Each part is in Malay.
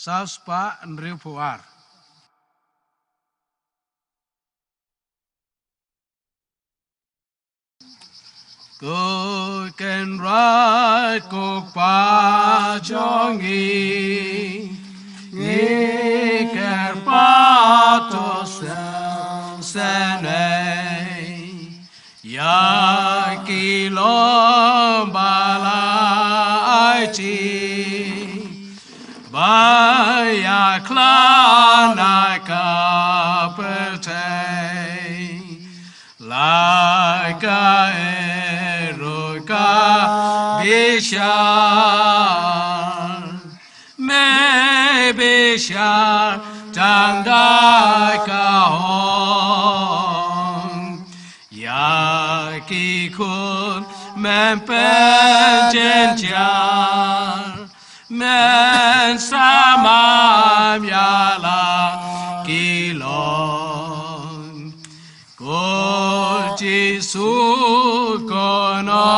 Spa and Ripuar. Go can ride, go pa jongi, ye can pa to sene, ya kilo bala aichi, baya klana kapete, like a Bishar, me Bishar, Tandai kahon, Yaki kun men penjenjar, men samam yala kilon, Kol Jisu kono.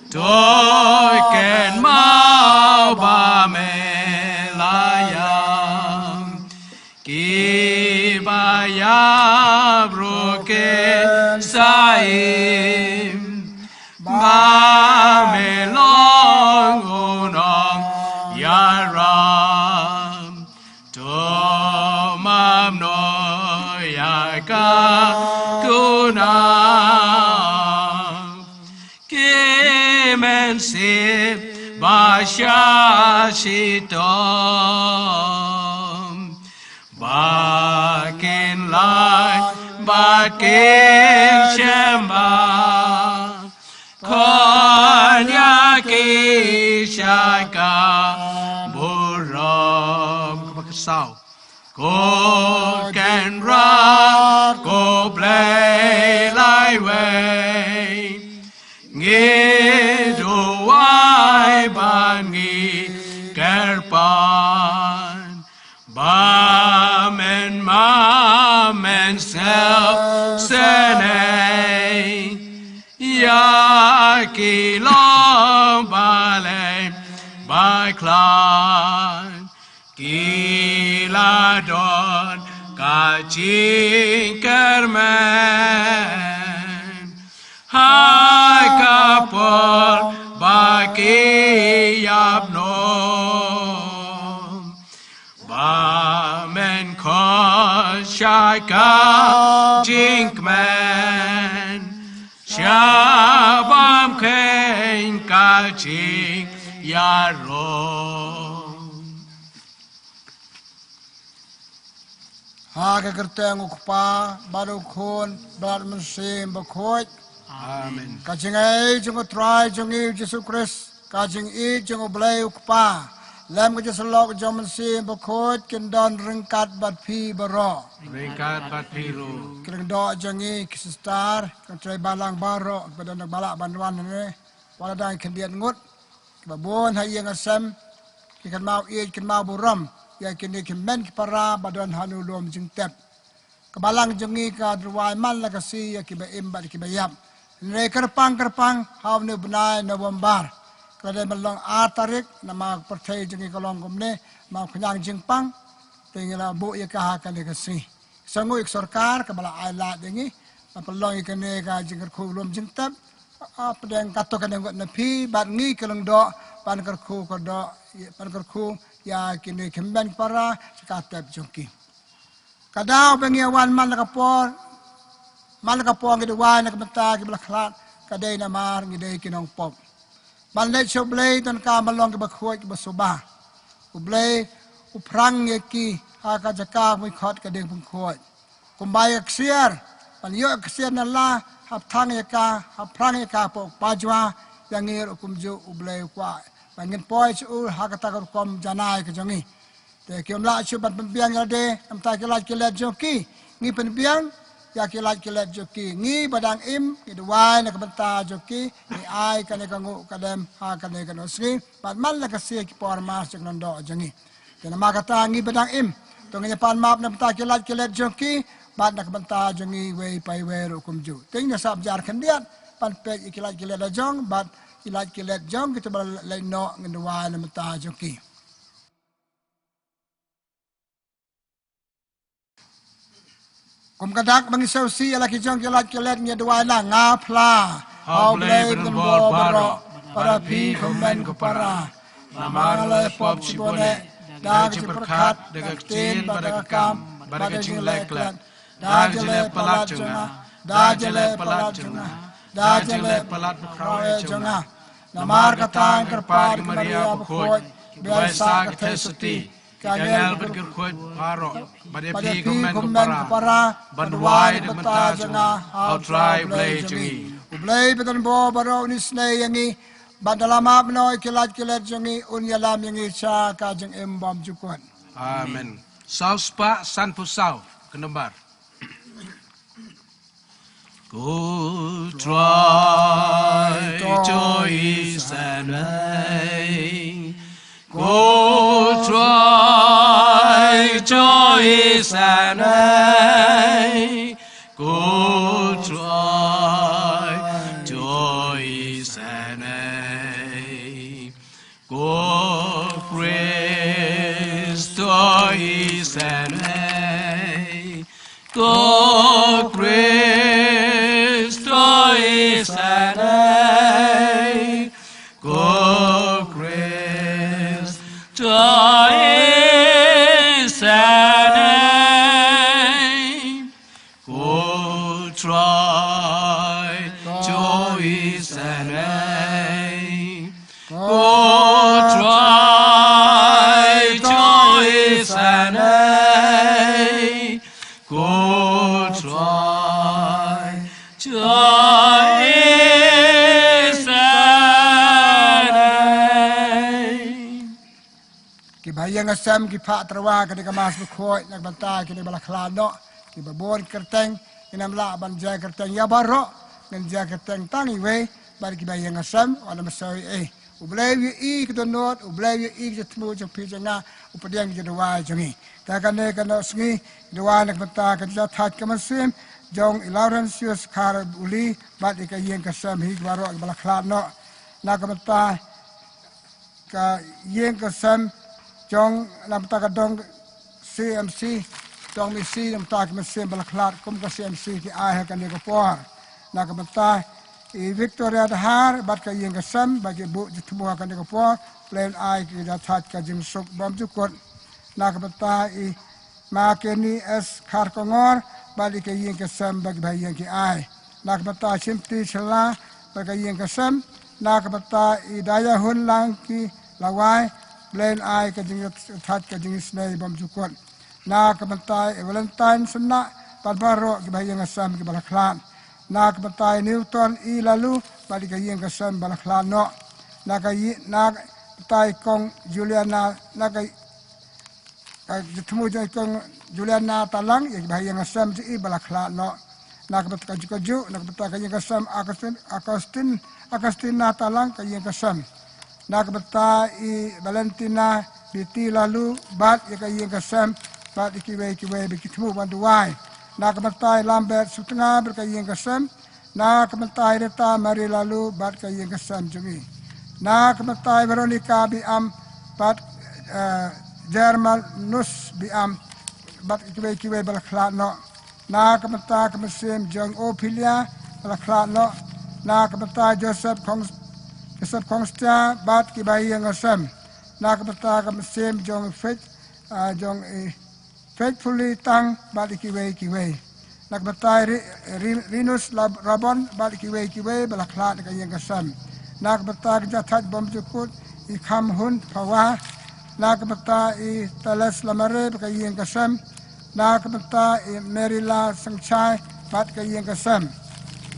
Token mau ba melayang ki bayab roke saim ba melong unong yaram tomam no yaka kunam kimen sip basha shitom bakin lai bakin shemba konya kishaka buram bakasau ko can rock ko play like way ngi Jowai ban ngi kerpan ba men ma men self senay ya kilom balay ba klan kiladon ka Jingkyrkhu hai kapor baki yapnom ba men ko shaka jinkman shabam ken ka jing yarom Hake kerteng ukpa baru kun berat mesim Bakhuid. Amen. Kajing ai jung try jung i Jesus Christ. Kajing i jung blai ukpa. Lem ke jeslok jom mesim Bakhuid kendon rengkat bat pi baro. Ringkat patpiru. Kering do jung i kistar kentrai balang baro pada nak balak banduan ni. Wala dang kendian ngut. Babon hai yang asam kikan mau i kin mau buram. Ya kini kemen para badan hanu lom Jingtep. Kebalang jengi ka Jowai man la kasi ya kiba imba kibayap. Ne kerpang haw ne benai November. Kada melong atarik nama pertai jengi kolong komne mau kenyang jingpang tinggal bu ya ka ka ne kasi. Sangu ik sarkar kebala ailat jengi pelong ikane ka Jingkyrkhu lom Jingtep. Apa yang katakan yang na pi bat ngi keleng do pan kerkhu ko do pan kerkhu ya kini kemben para sekatep jongki. Kadau pengiawan man lakapor ngi wan nak benta ki belaklat kadai namar ngi dei kinong pop. Man le choblei ton ka malong ki Bakhuid ki basoba. Ublei uprang ki aka jaka mi khot ka deng Bakhuid. Kumbai aksiar pan yo aksiar na la hap thang ka hap prang ka po pajwa yang ngir kumju ublei kwa. Pangin poi chu hakata ka kom janai ka jongi. Te kiom la chu bat pembiang ade am ta kilat joki ngi pembiang ya kilat joki ngi badang im ki duai na kabenta joki ni ai ka ne ka ngu kadem ha ka ne ka no sri bat mal la ka se ki por mas chak non do jongi. Te na makata ngi badang im to ngi pan map na ta kilat joki bat na kabenta jongi wei pai wei ro kumju. Ting na sab jar khandiat pan pe kilat da jong bat kilat kilat jong kita balai no ngendua na mata joki. Kum kadak bangisaw si alaki jong kilat kilat nya dua na nga pla. Hau blay penembor baro. Para pi komen kupara. Namala pop sibone. Dag ciperkat dagak tin pada kam. Pada kecing leklet. Dajale palat jonga. Dajale palat jonga. Dajale palat krawe jonga. Namar katang kerpad Maria Bakhuid. Biasa katesati. Kagel berkerkut baro. Pada pi komen kupara. Bandwai de menta jonga. How try blay jongi. Ublay beton bo baro ni snay yangi. Bandalama benoy kilat kilat jongi. Unyalam yangi sa kajeng embam jukun. Amen. Saus pa san pusau. Kenembar. Go try choice and may. Go try choice and may. Go try choice and may. Go Christ choice and may. Go Christo is an eye. Go Christo is an eye. Go try joy is an eye. Go try joy is an eye. Go try joy is an eye. Ki bayang asam ki pak terwa kini kemas Bakhuid nak bantai kini bala kelano ki babon kerteng inam la banjai kerteng ya barok ngan kerteng tangi we bari ki bayang asam wala masawi ublay wi kedonot ublay wi ketemu jepi janga upadiang jedwa jangi takane kana sngi dua nak bantai kerja that kemasim jong Laurentius kar uli bat ka yeng kasam hi barok bala kelano nak bantai ka yeng kasam jong namta ka dong CMC dong misi namta ka mesin balaklat kum ka CMC ki ai ka ne ka por na ka mata I Victoria dahar bat ka yeng ka sam bagi bu jitmu ka ne ka por plan ai ki da that ka jing suk bom jukot na ka mata I ma ke ni es khar ko ngor bali ka yeng ka sam bagi bhai yeng ki ai na ka mata simpti chla bagi yeng ka sam na ka mata I daya hun lang ki lawai Plain ai ka jing that ka jing snai bam jukot na ka bantai Valentine sunna palbaro ki bayang asam ki balaklan na ka bantai Newton I lalu bali ka yeng ka sam balaklan no na ka na bantai kong Juliana na ka jitmu jai kong Juliana talang ki bayang asam ji balaklan no na ka bantai ju na ka bantai ka yeng ka sam Agustin na talang ka yeng ka sam nak beta I Valentina biti lalu bat ya ka yeng kasam bat kiwe bikitmu banduai nak beta Lambert sutengah berka yeng kasam nak beta Rita mari lalu bat ka yeng kasam jungi nak beta Veronica biam bat Germanus biam bat kiwe balaklat no nak beta kemesim jong Ophelia balaklat no nak beta Joseph Kesat kongstia bat ki bayi yang asam nak beta ka mesim jong faithfully tang bat ki we nak beta Rinus Rabon bat ki we balaklat ka yang asam nak beta ka that bom jukut I kham hun pawa nak beta I Teles Lamare ka yang asam nak beta I Merila Sangchai bat ka yang asam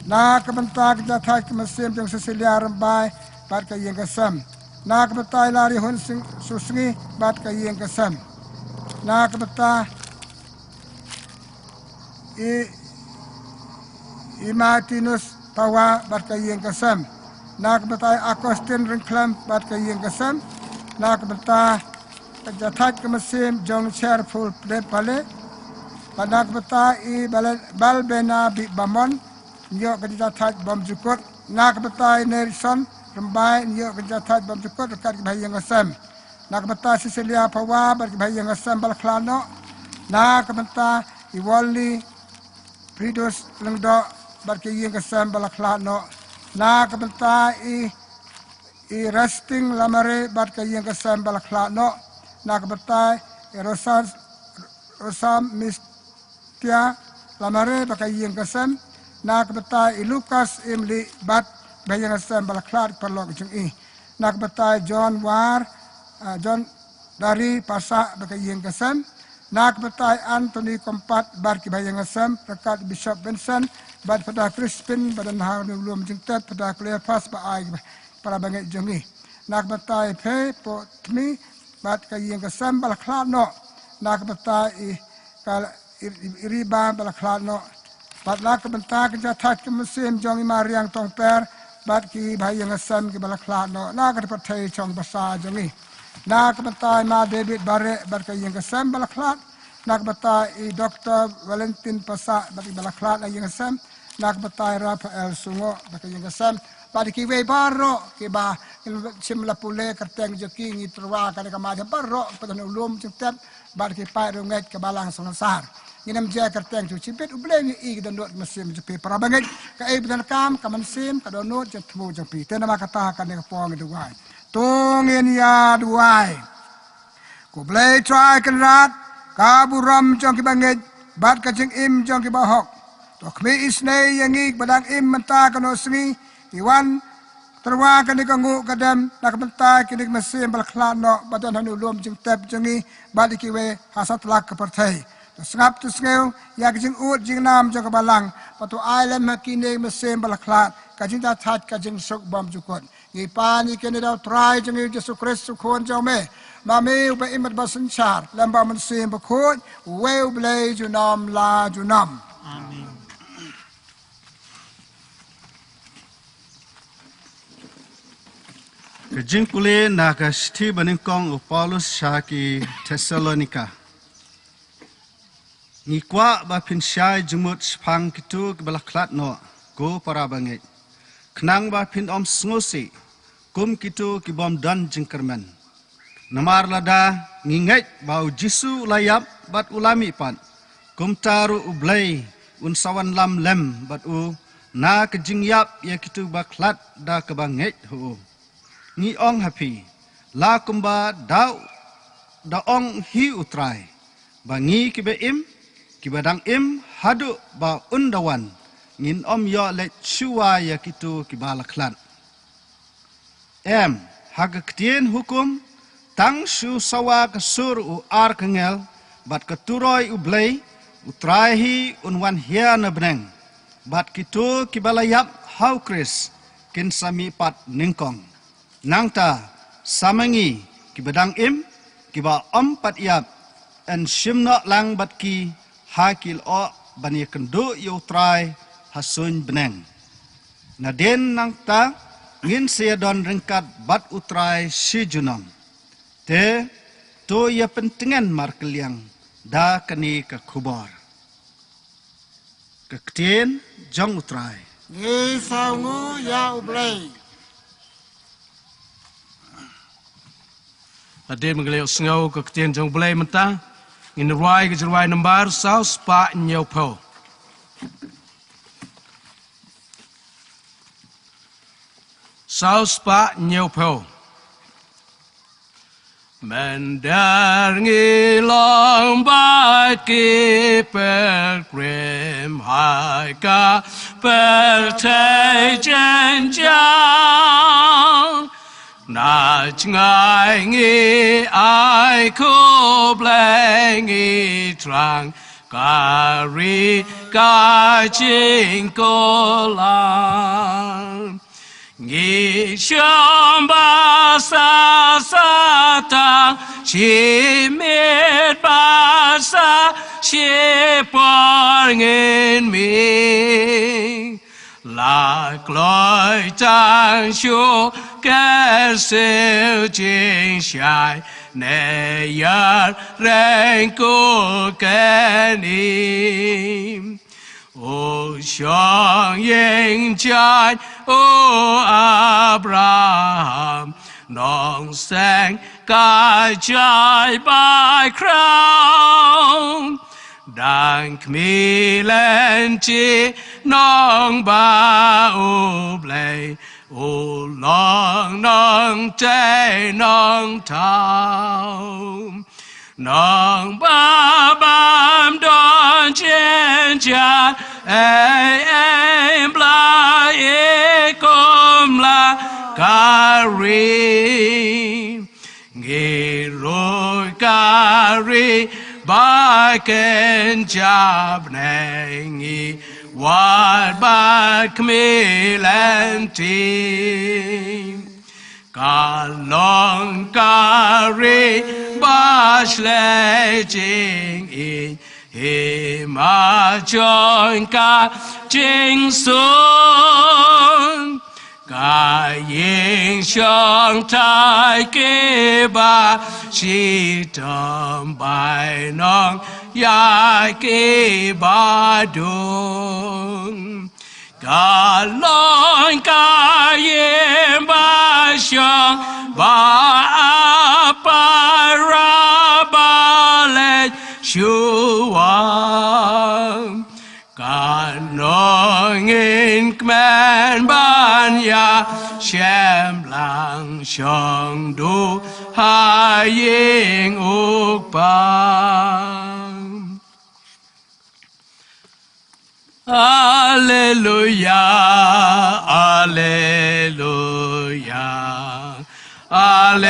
nak beta ka that ka mesim jong Cecilia Rambai bat ka yeng kasam nak beta lari hun sing susngi bat ka yeng kasam nak beta I Martinus tawa bat ka yeng kasam nak beta Agustin Rinklam bat ka yeng kasam nak beta jathat ka mesim jong cheerful pale nak beta I balbena bi bamon yo ka jathat bom jukot nak beta Nelson Lembai Nyo Kenjatat Bam Cukut Rekat Kebahayang Asam Nak Kebata Sisilia Pawa Bat Kebahayang Asam Balaklano Nak Kebata Iwali Pridus Lengdok Bat Kebahayang Asam Balaklano Nak Kebata I resting lamare Bat Kebahayang Asam Balaklano Nak Kebata I Rosam Mistia Lamare Bat Kebahayang Asam Nak Kebata I Lukas Imli Bat Kebahayang Asam Balaklat Perlok Jeng Nak Kebata John War John dari Pasak Bakayang Kasam Nak Kebata Anthony Kompat Bat Kebahayang Asam Rekat Bishop Vincent Bat pada Crispin Badan Harun Ulum Jingtep pada Kleopas Baai para bangit Jengi Nak Kebata Pe Potmi Bat Kebahayang Kasam Balaklat No Nak Kebata Iriba Balaklat No Bat Nak Kebata Kejatat Kemusim Jongi Mariang Tongper Bat Kebahayang Asam Balaklat No Nak Kebata Chong Basa Jengi Nak Kebata Ma David Barek Bat Kebahayang Asam Balaklat Nak Kebata Dr. Valentin Pasak Bat Balaklat Kebahayang Asam Nak Kebata Rafael Sungo Bat Kebahayang Asam Bat Kiwe Baro Kiba Simla Pule Kerteng Joki Ngitrwa Kada Kamada Baro Patan Ulum Jingtep Bat Kipai Runget Kebalang Songasar Nginam Jaya Kerteng Cipit Ubleng I Dandot Mesim Jepi Para Bangit Kaib Dan Kam Kamansim Kadonot Jatmu Jepi Tena Makata Kan Pong Duai Tungin Ya Duai Ku Blay Try Kenrat Kaburam Jong Kibangit Bat Kajing Im Jong Kibahok Tokmi Isnay Yangik Badang Im Menta Kano Sengi Iwan Terwa Kani Kangu Kadam Nak Menta Kinik Mesim Balaklat No Badan Hanulum Jingtep Jengi Bat Ikiwe Hasat Lak Kepertai Sengap tu sengau Ya Kajing Ut Jing Nam Jong Kebalang Patu Ailam Hakini Mesim Balaklat Kajing Datat Kajing Sok Bam Jukut Ngipani kini daw try Jeng Yesus Kristus Kuan Jaume Mami Uba Imat Basenchar Lamba Mensim Bakhuid Weu Blay Junam La Junam Amin. Kejingkule naga Siti Baningkong Paulus Syaki Thessalonika Ngikwa Bapin Syai Jumut Sepang Kitu Kebalaklat No Go Para Bangit Kenang Bapin Om Sengosi Kum Kitu Kibom Dan Jingkerman Namar Lada Ngingat Bau Jisu Layap Bat Ulami Pat Kum Taru Ublay Unsawan Lam Lem Bat U Na Kejingyap Ya Kitu Baklat Da Kebangit Hu Ni ong happy la kumba da ong hi utrai bangi kibe im kibadang im hadu ba undawan ngin om yo le chuwa ya kitu kibalaklan hagaktin hukum tang shu sawa kasur u ar kengel bat keturoi ublay utrai hi unwan hia na beneng bat kitu kibalayap hau kris kin sami pat ningkong Nangta samangi kibadang im kiba pat yap en shimna lang bat ki hakil o bani kendo yutrai hasun beneng. Naden nangta ngin don ringkat bat utrai si junam. Te to ya pentingan markeliang da kani ke kubor. Kektien jong utrai. Ni saungu ya ublay Adin Mengelio Sengau Keketian Jong Belay Menta Ngin Ruai Kejeruai Nembar Sau Spa Nyau Po Sau Spa Nyau Po Mendar ngilong bat ki pilgrim hai ka pertai jenjang Na ngai ngi ai ko bleng ngi trang kari ka jing ko lang Ngi shom ba sa sa ta chi mit ba sa chi por ngin mi Lạc lối trang shu kẻ siêu chính sai Nè yar rèn cô kẻ niệm O Xiang Ying Jian, O Abraham, Nong Sang Kai Jai Bai Crown, Dang Kmi Len Chi, Nong Ba O Blay, O Long Nong Tay Nong Tao. Nong ba bam don chen cha ai bla e kom la kari ngi roi kari ba ken jab ngi wat ba kmi lan ti Ka long kari bash le jing in he ma join ka jing sun ka ying shang tai ke ba shi tam bai nong ya ke ba dung Ka long ka yin ba xiang ba ra ba le shu wang Ka nong in kman ban ya shem lang xiang du ha ying uk bang Alleluia, Alleluia, Alleluia,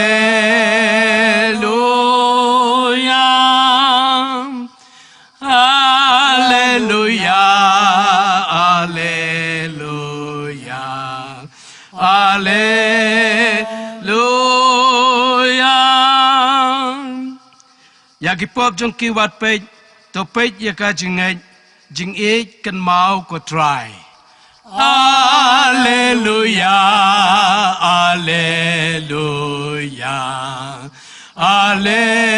Alleluia, Alleluia, Alleluia. Yagi pop jong ki wat pej, to pej yaka jingej. Jing ích cần mau của trai. Alleluia, Alleluia, Alleluia.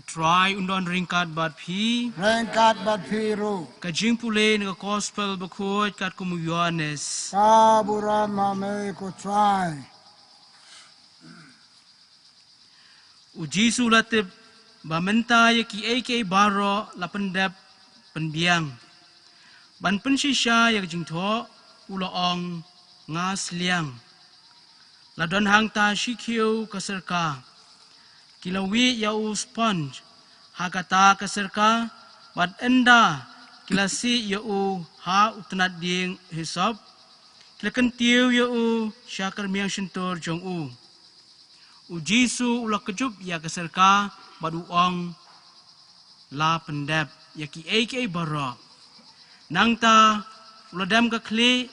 Try undon ringkat bat pi. Ringkat bat piru. Ka jing pule nga gospel Bakhuid kat kumu Yohanes. Ka buran mame ko try. Uji sulatip bamenta ya ki ake baro la pendap penbiang. Ban pensisya ya jingtho uloong ngas liang. La don hang ta shikiu kaserka. Kilawi ya u sponge. Hakata kaserka bad enda kilasi ya u ha utanat ding hisab. Kilakentiu ya u syakar miang shintor jong u. Ujisu ulah kejub ya keserka badu ong la pendap ya ki aka bara nangta ulah dam ka kli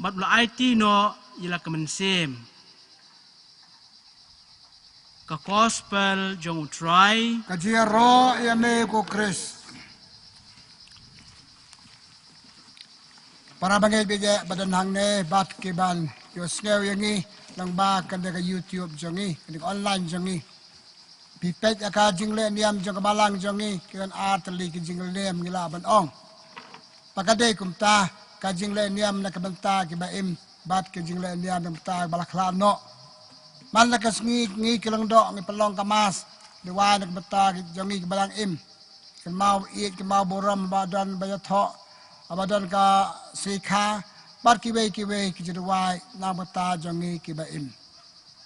bad ulah IT no ila kemensem ka gospel jong utrai Ka jiro ya me ko Chris. Para bangay bigay badan hang ne bat kiban yo snew yangi lang ba kanda ka YouTube jongi kanda online jongi pipet aka jingle niam jong balang jongi kan atli ki jingle niam ngila ban ong pakade kumta ka jingle niam na kabanta ki baim bat ki jingle niam na ta balakla no man la kas ngi kilang do ngi pelong kamas diwa na kabanta ki jongi ki balang im kan mau iet ki mau boram badan bayatho abadan ka sikha Bat kiwe ki jadwai na bata jongi ki baim.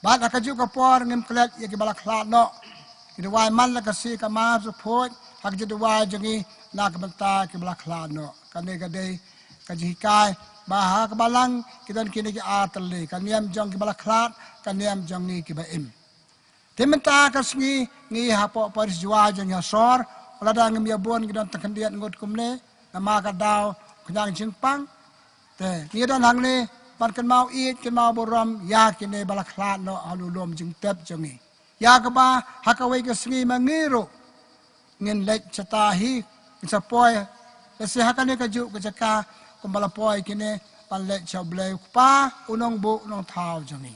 Bat akaju ka por ngim klet ya ki balakla no. Jadwai man la ka si ka ma support hak jadwai jongi na ka bata ki balakla no. Kane kade ka jikai ba ka balang kidan kini ki atli kaniam jong ki balakla kaniam jongi ki baim. Timenta ka sngi ngi hapo paris jwa jong hasor wala da ngim ya bon kidan takandiat ngot kumne nama ka daw kunyang jingpang ni dan hang ni pan kan mau eat kan mau boram ya kini balaklat no alulom Jingtep jongi ya ka ba hakawai ka sngi mangiro ngin lek chatahi sapoi kasi hakane ka ju ka jaka kumbalapoi kini pan lek chablay pa unong bu nong thau jongi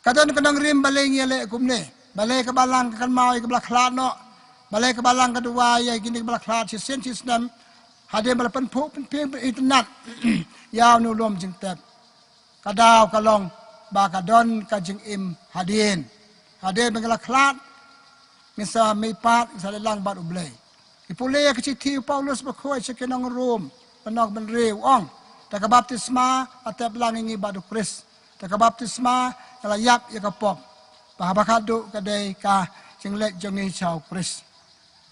kadang kadang rim balai ngele kumne balai ke balang kan mau ke belak klat no balai ke balang kedua ya gini ke belak klat si sen si senam hadir balapan pu pen internet yau nu lom Jingtep kadau kalong ba kadon ka jing im hadin bengala klat misa mi pat sa lang bat ublay ipulay ka ti Paulus Bakhuid sa kinang room panok ben rew ong ta baptisma atep lang ngi badu Kris ta baptisma kala yap ya kapop bahabakado kadai ka jinglet jongi chau Kris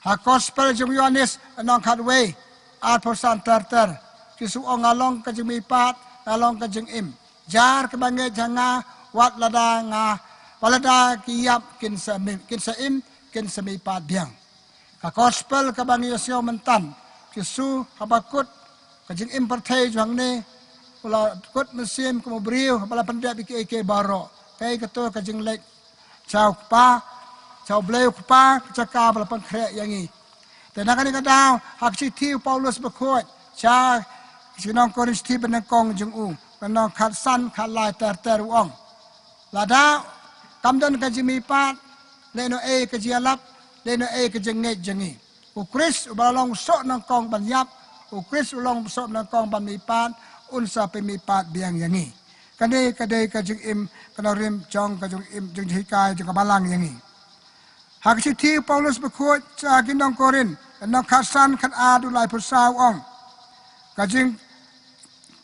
ha gospel jong Yohanes anong kadway at persan terter kisu ong along ka jing mi pat along ka jing im jar ke bangai janga wat lada nga walada kiyap kin sa im kin sa mi pat biang ka gospel ka bangai yosyo mentan kisu habakut ka jing im pertai jang ne ula kut mesim ko briu bala pandai biki baro kai kato ka jing lek chau pa chau bleu pa caka bala pangkre yangi tenakan ka daw hak si tiu Paulus Bakhuid cha sinong Korinti benengkong jung u kanong khatsan khalai ter uong lada kamdan ka jimi pat leno e ka jialap leno e ka jenget jengi u Kris ubalong sok nang kong banyap u Kris ulong sok nang kong bamipat unsa pemipat biang yangi kade ka jing im kanorim jong ka jung im jung hikai jung balang yangi hak si ti Paulus Bakhuid sa kinong Korin kanong khatsan khat adu lai pusaw ong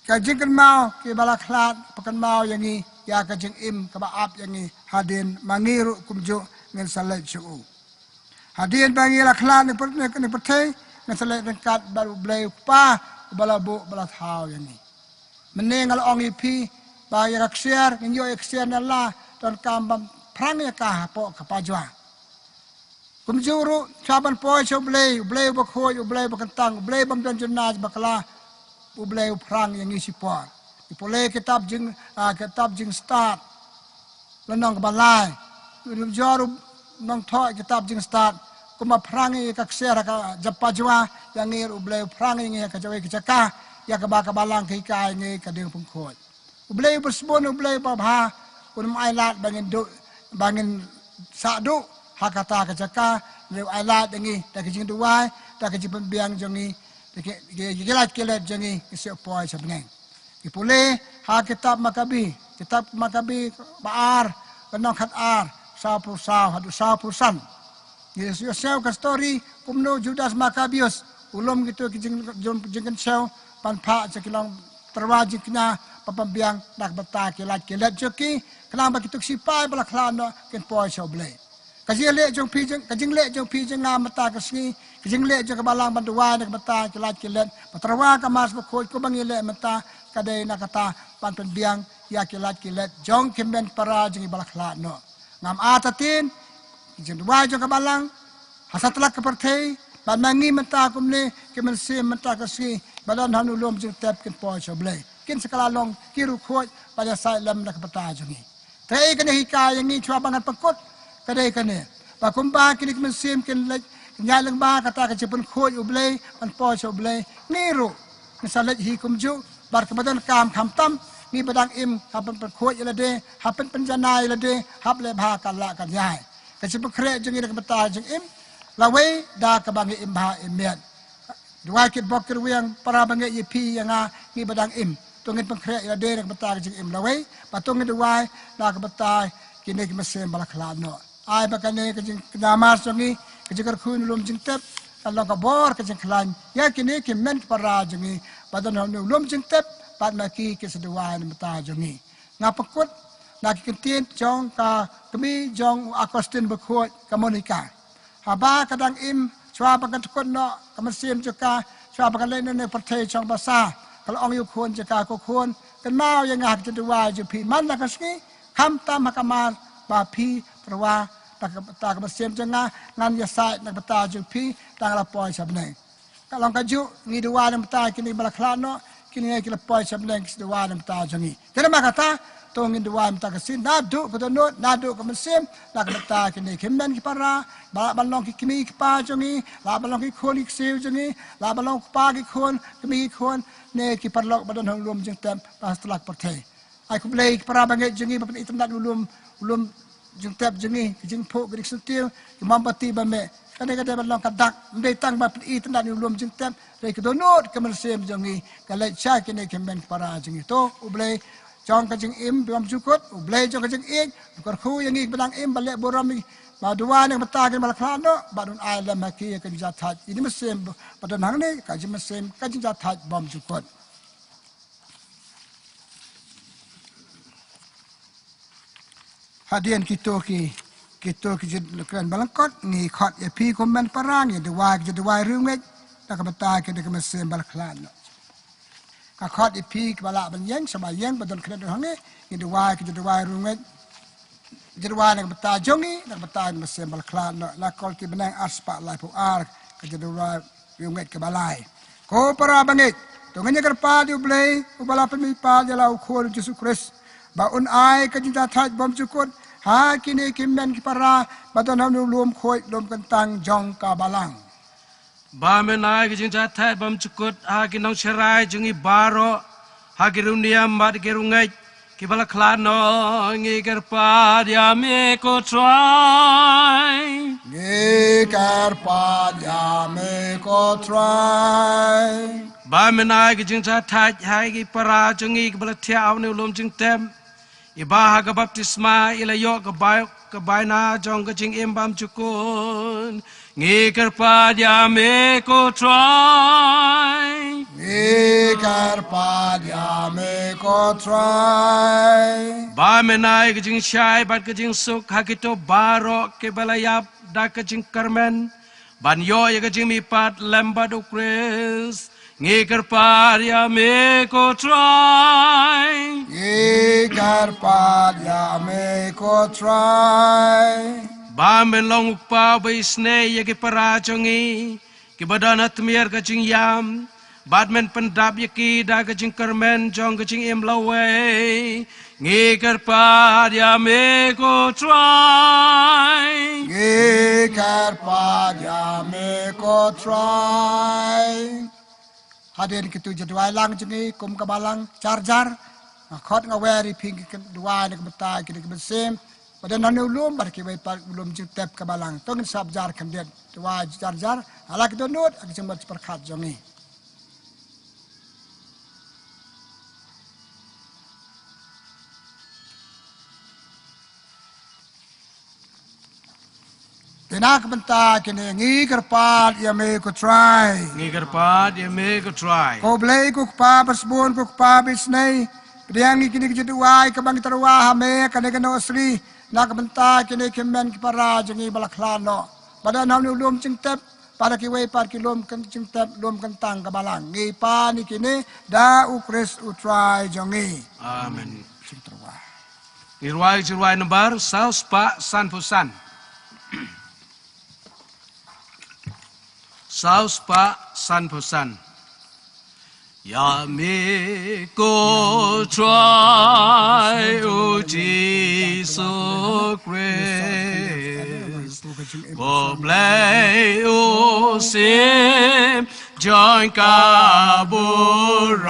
kajing kan mau ke balaklat pakan mau yangi ya kajing im kabaap yangi hadin mangiru kumjo ngin salet suu hadin bangi laklat ni pertai ngin salet dekat baru blay pa balabu balathau yangi menengal ong ipi ba yaksiar ngin yo yaksiar nala ton kambam prang ya ka po kapajwa kumjuru saban poy so blay Bakhuid blay bakantang blay bam don junaj bakla ublay perang yang isi por ipoleh kitab jing start lenong balai joru nong thoi kitab jing start kuma perang yang kaksera ka japajwa yang ngir ublay perang yang ka jawi kecaka ya ka balang kai ngi ka ding pungkhoi ublay bersbon ublay babha un ailat bangin sadu hakata kecaka le ailat ngi ta jing duai ta jing pembiang jongi kilat jangi isi poy sabneng ipule ha kitab Makabi baar kanong khat ar hadu sapusan yosef ka story kumno Judas Makabius ulum gitu jingkan show panpa sekilang terwajib kena papambiang nak bata kilat joki kenapa kituk sipai bala klano ken poy soble kajing le jong pi jeng ngam mata kasni kajing le jong balang banduwa nak mata kilat patrawa ka mas Bakhuid ko bangile mata kadai nakata panpen biang ya kilat jong kimben para jeng balakla no ngam atatin jeng duwa jong balang hasatlak ka perthei ban mangi mata kumle kemen sim mata kasni badan hanu lom Jingtep ken poy soble kin sekalalong kiru khoi pada sai lam nak pata jongi tei kene hikay yang ni chwa bangat pangkot kadai kane pakumba kinik mensim ken nyalang ba kata ka jepun khoi ublay an poy soble niru misalet hi kumju bar kebadan kam khamtam ni badang im hapen khoi ilade hapen penjana ilade hable bha kala kan yai ka jepun kre jongi nak pata jeng im lawe da ka bangi im bha imiat dua kit bokir wiang para bangi yipi yang ni badang im tungin pengkre ilade nak pata jeng im lawe patungin dua da ka pata kini mesem balakla no ai bakane kajing kedamas jongi Jingkyrkhu lum Jingtep kalau ka bor kajing klan ya kini kimen para jongi badan lum Jingtep pat maki keseduan mata jongi ngapakut nak kintin jong ka kemi jong Agustin Bakhuid ka Monica haba kadang im chwa bakan tukun no kamesim joka chwa bakan len ne perthei chong basa kalau ong yu khon joka ko khon kan mau yang ngak jeduai jepi man la kasni kham tam hakamar ba phi perwa tak bersem jengah ngan yasai nak beta jupi tang la poy sabneng kalau kaju ni dua nam ta kini balaklano kini ki la poy sabneng ki dua nam ta jangi kena makata tongin dua nam ta kasin nadu ko no nadu ko mesem nak beta kini kimben ki para balong ki kimi ki pa jangi la balong ki khon ki sew jangi la balong pa ki khon kimi ki khon ne ki parlok badan hong lum Jingtep pas telak perthei Aku boleh para banget jengi bapak itu nak ulum Jingtep jengi Jingkyrkhu gerik sentil mampati bame kadang-kadang balang kadak mendetang bapak itu nak ulum Jingtep dari kedonot kemersem jengi kalau cak kini kemben para jengi tu boleh jong kajeng im bam cukut boleh jong kajeng ik Jingkyrkhu yang ik bedang im balik boram Baduan yang betakin balik kelano badun alam haki yang jatat ini mesin badan hang ni kaji mesin kaji jatat bam cukut. Hadian kita kan balangkot ni khot ya pi komen parang ya dewai runget tak beta ke de mesin balik kelano. Ka khot ya pi balak banjeng sabayang badun kena hang ni dewai runget Jadwal yang bertajongi dan bertahan mesin balklan la kol ti benang aspak lai pu ar ke jadwal yunget ke balai ko para bangit tunganya kerpa di ublei ubala pemipa jala ukhul Yesus Kristus baun ai ke cinta thaj bom cukut ha kini kimben ki para baton ham lum khoi lum kentang jong ka balang ba menai ke cinta thaj bom cukut ha kinong cerai jungi baro ha kiruniam mat kirungai Kibala klano ngi kerpa dia me ko try ba menai ke jing cha thai hai ki para jungi kibala thiaw ne ulum jing tem iba ka baptisma ila yo ka bai na jong ka jing im bam chukun ngi kerpa dia me ko try Ba menai ke jing syai bat ke jing suk hakito baro ke balayap da ke jing karmen ban yo ya ke jing mipat lemba do kris ngi kerpa ya me ko try Ba men long pa ba isne ya ke para chongi ke badana tmier ke jing yam Badmen pendap yaki da kajing kermen jong kajing im lawe ngi kerpa dia me ko try hadir kitu jadwal lang jengi kum kabalang charjar khot ngaweri ping dua nek beta kini kebesem pada nanu ulum bar ki bai ulum Jingtep kabalang tong sabjar kandiat dua charjar ala kitu nut ak jembat perkhat jongi Tenak benta kini ngi kerpat ya me ko try. Ko blei ko pa pasbon ko pa bisnei. Pediang kini kejeduai ke bang terwah me kene kene osri. Nak benta kini kemen ki para jengi balaklano. Pada nam ni ulum Jingtep pada ki wei par ki lum kan Jingtep lum kentang ke balang. Ngi pa ni kini da ukris utrai jongi. Amen. Sing terwah. Irwai nembar saus pa san pusan. Saus pa san pusan. Ya me ko try o Jesus Christ. Bo blay o sim join ka burong.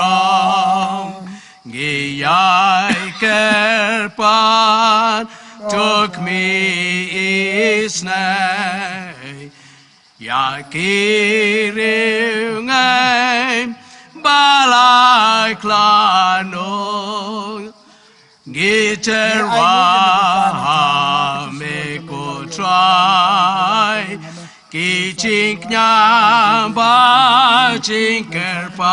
Ngiyay kerpan took me is nay. Ya kiriw ngay balay klano Ngiterwa me ko try Kijink niya ba jingkerpan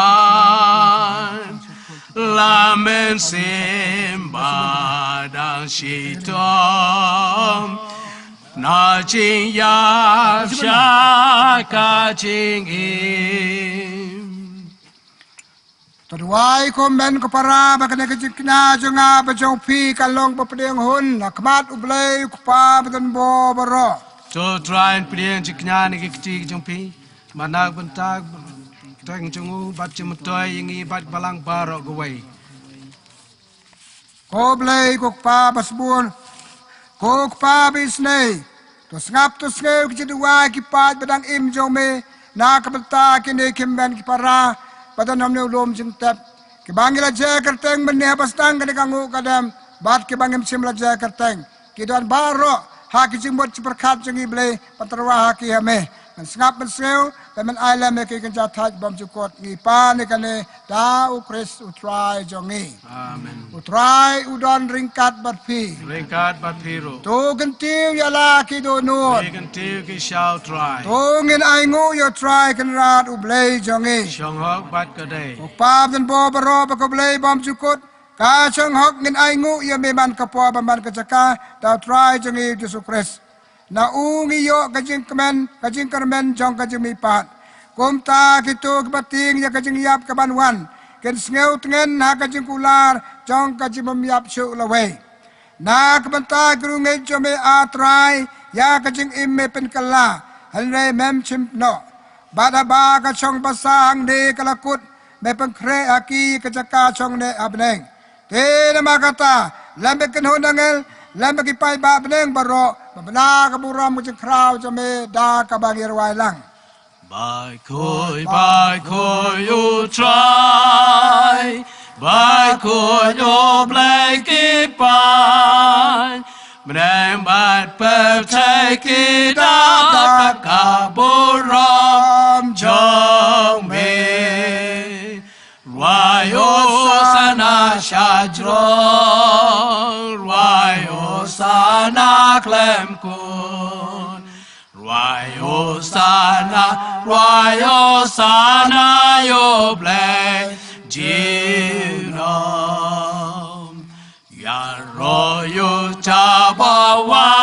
Lamen simba dan shitom Na jing yap sha ka jing im. Terwai komen ko para bakane kejikna jonga bajong pi kalong papedeng hun nakmat ublei kupa beton bo baro. So try and pediang jiknya ni kecik jong pi. Manak bentak teng jongu bat jemetoy ingi bat balang barok gawai. Ko blei ko kupa basbun. Ko kupa bisnei. Tos ngap tos ngeu kejedua kipat bedang im jong me na kabenta kini kimben kipara pada namne ulum Jingtep Kibangil aja kerteng benih pastang kadi kangu kadam bat kibangim sim aja kerteng. Kiduan baro haki jimbot ciperkat jengi beli paterwa haki hame. Sengap menseu pemen aila meki kenjat haj bom cukot ngipan ikane da ukris utrai jongi. Amen. Utrai udon ringkat batpi. Ringkat batpiro. Tu gentiu yala kidonut. Wegentiu ki shall try. Tu ngin aingu yo try kenrat ublei jongi. Shanghok bat kadai. Pap dan bo baro pakoblei bom cukot. Ka chang hok ngin aingu yo meman kapo baman kecaka da try jongi Yesus Kristus. Na ungi yo kajing kermen jong kajing mipat. Kumta kitu kebating ya kajing yap kabanwan. Ken sngeu tengen ha kajing kular jong kajing memyap syuk lawai. Na kebenta gerungai jome atrai ya kajing imme penkala. Halre mem chimpno. Badaba kacong basang de kalakut. Me pengkre aki kecaka chong ne abneng. Te nama kata lambe kenhonangel. Lambe kipai ba beneng baro. Babana kaburam kajing kraw jome da kabangir wailang. Bakhuid, you try. Bakhuid, you black it by. Menang bat percaya dapat kaburam jong me. Wayo sana syajron, wayo sana klem kun. Wayo sana yo blay jinom. Ya royo cabawan,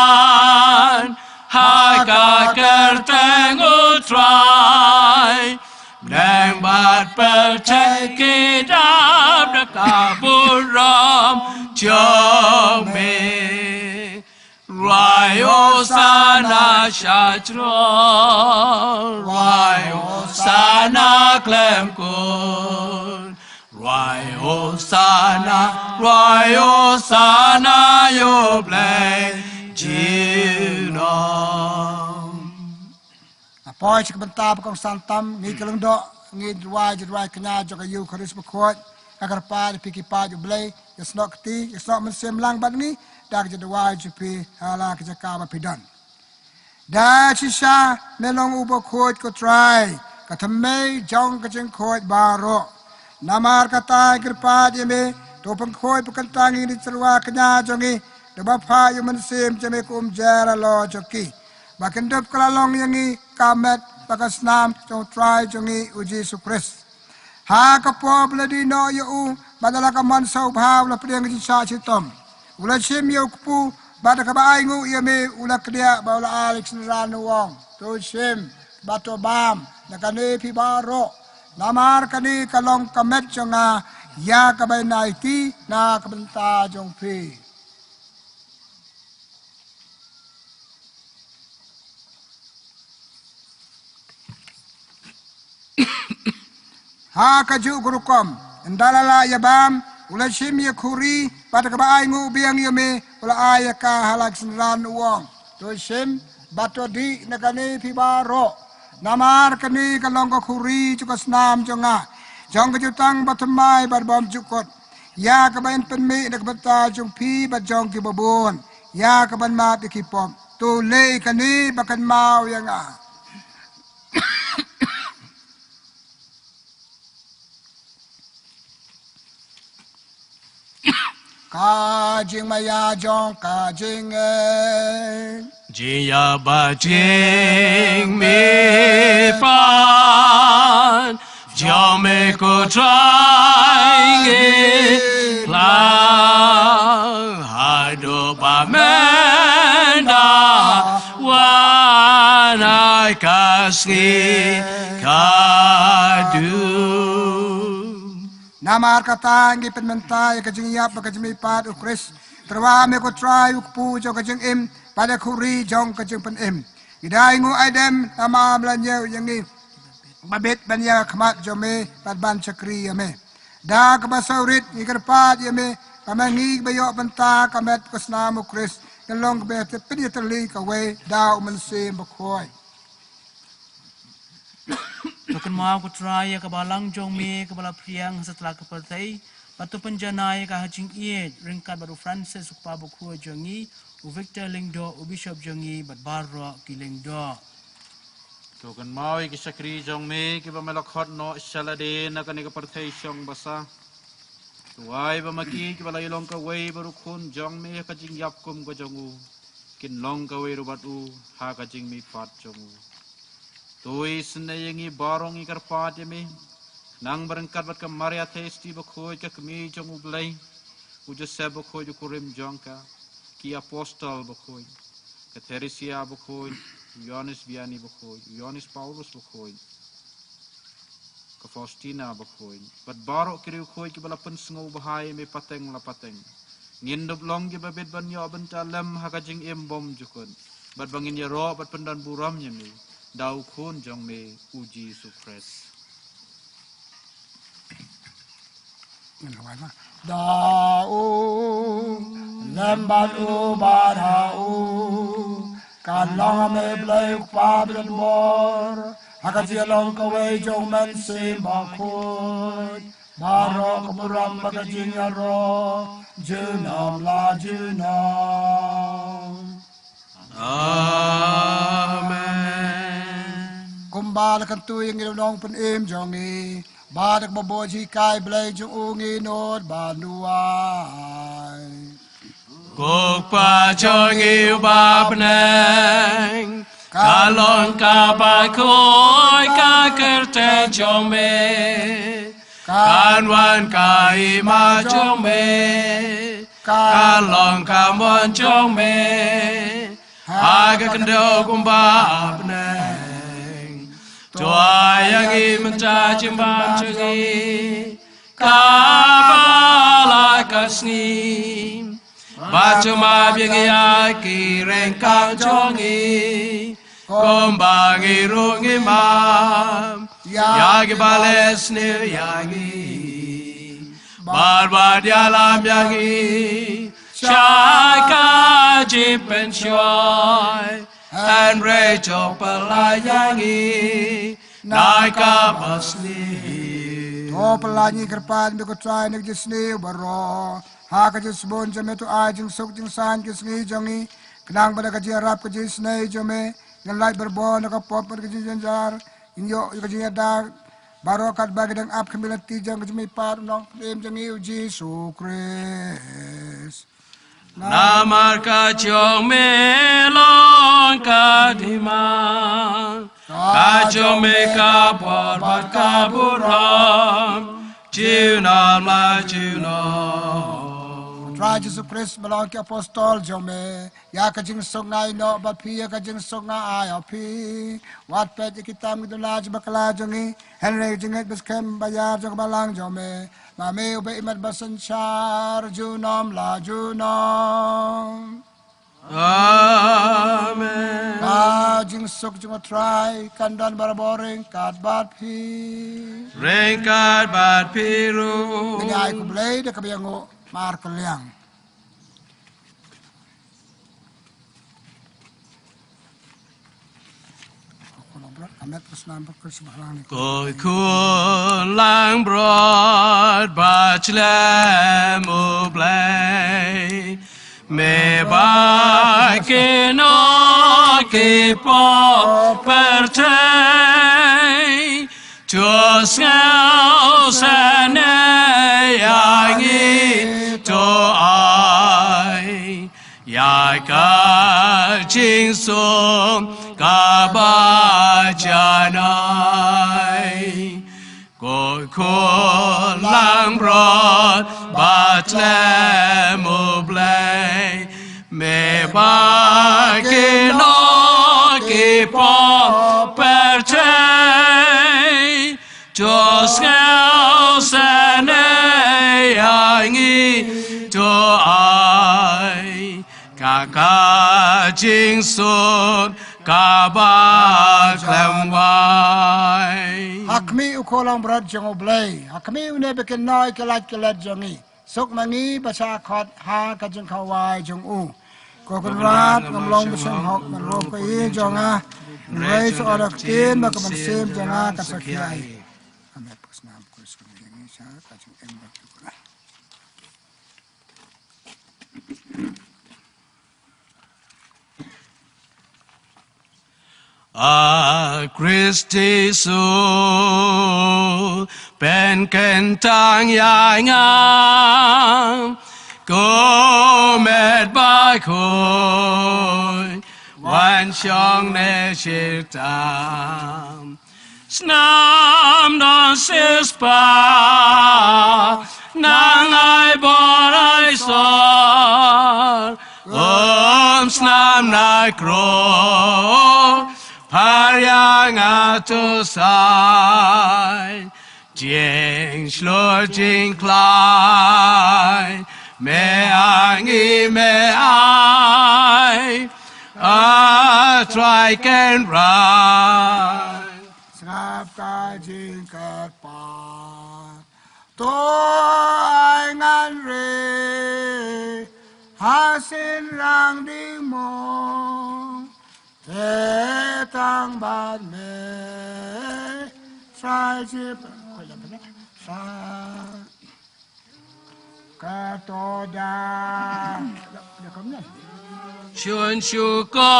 haka kerteng utrai. Nang bat percaya dapat kaburam jome. Wayo sana syajron, wayo sana klemkun. Wayo sana yo blay jinom. Apoy sebentar pekong santam ngi keleng dok ngi dwai kenya jok ayu Kristus Bakhuid kakar pa piki pa ju blay yasnok keti yasnok mensim lang bat ngi dak jadwai jupi hala kejaka ba pidan. Da sisa melong u Bakhuid ko try katamay jong kajeng Bakhuid baro. Namar kata kirpa jeme to pengkhoid pekantangi di cerwa kenya jongi de bapa yu mensim jeme kum jara lo joki. Bahkan dep kelalong yangi kamet bakas nam jong try jongi uji Yesus Kristus. Ha kapo bladi no yu badala kaman sau bhaw la priang sa chitom. Ula sim yu kupu bada kabai ngu yame ula kedia baula Alex ranu wong. To sim bato bam nakane pi baro. Namar kani kalong kamet jonga ya kabay na iti na kabenta jong pi. Ha kaju gurukom endalala yabam ula shim ya kuri pada kabaay ngu biang yame ula aya ka halag sinran uwong. To shim bato di nakani pi baro. Namar kani kalong ko kuri cukas nam jonga. Jong kejutang batamay barbam jukot. Ya kabayan penmi nakabata jong pi bat jong kibabon. Ya kaban ma pikipom. Tulay kani bakan mau yang a. Kajing maya jong kajing Jia ba jing mi pan, jiao me ko try ngi lang, hai do ba menda, wan ai kasih kadu. Namar kata ngi penmentai kajing yap kajing mipat ukris terwa me ko try ukpu jo kajing im pada kuri jong kajing pen im idai ngu aidem nama belanja yang ni babet banya khamat jo me pad ban chakri yame da kabasaurit ngi kerpat yame kamangi bayo benta kamet kusnam ukris kelong be pedi terli ka we da mensim Bakhuid. Tukan mau ku try ka balang jong me ka bala priang setelah ke pertai batu penjanai ka hajing iet ringkat baru Francis ukpa Bakhuid jongi u Victor Lingdo u Bishop jongi bat barro ki Lingdo. Tukan mau iki sakri jong me ki ba melakhat no salade na kani ka parthai song basa. Tuai ba maki ki bala ilong ka wei baru khun jong me ka jing yap kum ko jongu. Kin long ka wei rubat u ha ka jing mi pat jongu. Tui senayangi barong ikar pat me. Nang berengkat bat ka Maria Thesti Bakhuid ka kami jong u blai. U Joseph Bakhuid u kurim jong ka. Ki apostol Bakhuid. Ka Theresa'S Bakhuid. Yohanes Vianney Bakhuid. Yohanes Paulus Bakhuid. Ka Faustina Bakhuid. Bat barok kiri Bakhuid ki bala pensengau bahaya me pateng la pateng. Ngindop long ki babit ban yo benta lem ha ka jing em bom jukun. Bat bangin ya ro bat pendan buram nya me. Dau khun jong me uji sukres. Dau lembat u barau kan long me blai pa ben bor hakaji long ka wei jong men sim Bakhuid barok buram hakaji ro junam la junam. Kumbal kan tu yang ilong pen im jongi badak bobo jikai blai jong ungi not banuai. Kuk pa jongi ba peneng kalon ka Bakhuid ka kerten jong me kan wan ka ima jong me kalon ka mon jong me aga kendo kumba peneng tua yang imenta cimbang cengi kala kasni baca ma biaya ki rengkang jongi kombangi rungi mam yagi bales ni yagi barbar dalam yagi Shaka Jingtep and Rachel pelayangi naika masli. To pelangi kerpan bi ko try nek jisni baro ha ka jisbon jame to ai jing sok jing san kisni jongi kenang pada ka jarap ka jisnai jame ngan lai berbon ka pop ka jinjar inyo ka jinjar baro kat bagi dang ap kemilan tijang ka jame par nong dem jongi uji sukres. Namar ka chong me long ka dimang ka chong me ka por bat ka buram junam la junam. Try Jesus Christ belong ke apostol jome ya ka jing sok ngai no ba pi ya ka jing sok ngai ai pi wat pe kita mi laj bakala jongi Henry jinget bes kem bayar jong balang jome ma me ube imat basan char junam la junam. Amen. Ka jing sok jong try kandan baraboring kat bat pi Rengkat bat piru ini ai ku blai de ka biango mar kaliang. Koi kun lang broad bachelem ublay me ba ke no ke po pertay Just now sane yangi to ai ya ka jing sum ka ba janai ko ko lang broad but le mo blay me ba ke no ke po pertay Just now sane yangi to ai Kaka jing sun kaba klemwai Hakmi ukolang brad jong oblay. Hakmi une beken noi kelat jongi. Sok mangi baca khot ha ka jong khawai jong u. có con rat ngầm long bê xem học mà rô có ý cho ngà rây cho ở đặc tiên mà có mình xem cho ngà cả sắc khai Amen. Nam của sự hiện sáng cả chúng em và chúng con. Christi su bên kênh tang dài ngang cô mệt bãi khôiวันช่องเนชิตามสนามดอนเสียสปานางไอบอไรสอนสนามนายโกรพายางาตุสายจิงชโลจิงคลายเมอังอีเมอtry can run สรับกาจิงเกิดปาตัวงานเรหาสินรังดิ่งมองเทตังบานเมสายจิบสากาโตดาเดี๋ยวคำนี้ chuan chu có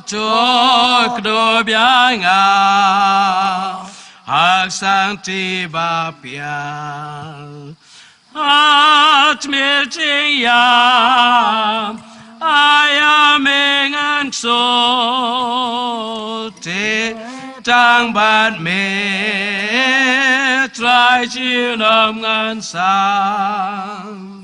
cho đồ bia ngà hạc sang ti ba bia hát mi chi ya ai mình ăn số te trang ban mê trai chi nam ngàn sang